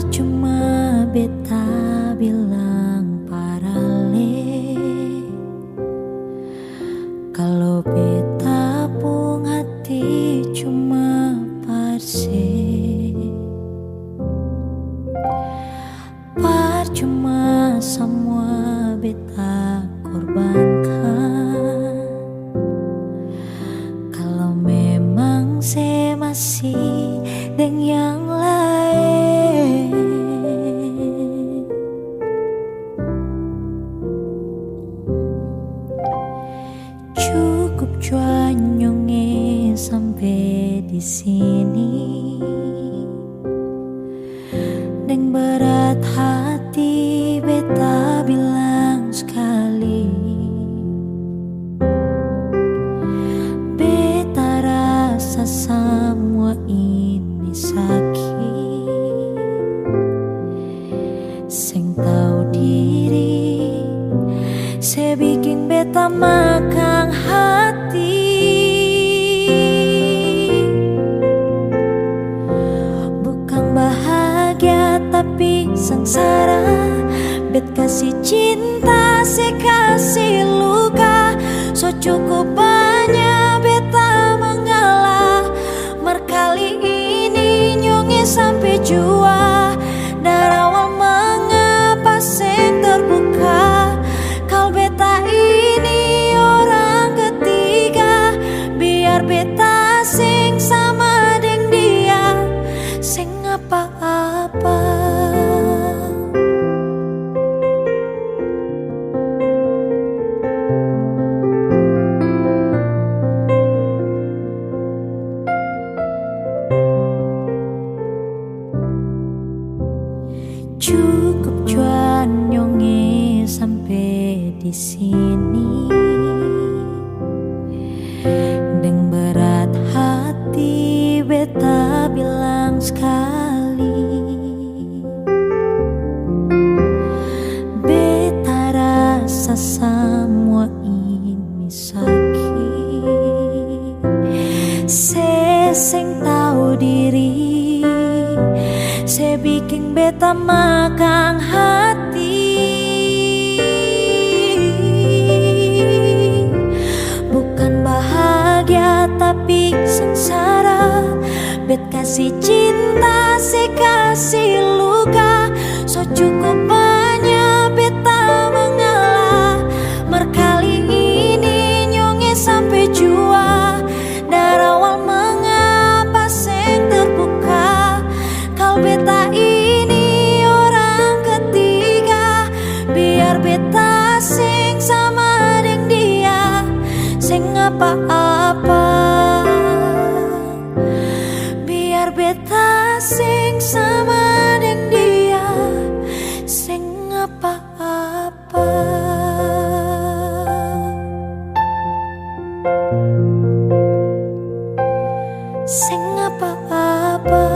Percuma beta bilang parale, kalau beta pun hati cuma parse. Percuma semua beta korbankan, kalau memang saya masih dengan yang lain. Cukup cuanyonge sampai di sini, dan berat hati beta bilang sekali, beta rasa semua ini sakit, seng tahu diri, saya bikin beta makan hati. Bukan bahagia tapi sengsara, bet kasih cinta, saya kasih luka. So cukup banyak beta mengalah, merkali ini nyonge sampai jua. Dari awal mengapa saya terbuka, kalau beta ini orang ketiga. Biar beta sing sama deng dia, sing apa-apa. Cukup cuan nyonge sampai di sini, dengan berat hati beta bilang sekali, beta rasa semua ini sakit, saya seng tahu diri, saya bikin beta makan hati. Bukan bahagia tapi sengsara, bet kasih cinta, saya kasih luka. So cukup banyak beta mengalah, merkali ini nyonge sampai jua. Dari awal mengapa saya terbuka, kalau beta ini orang ketiga. Biar beta sing sama deng dia, sing apa-apa. Biar beta sing sama deng dia, sing apa-apa. Sing apa-apa.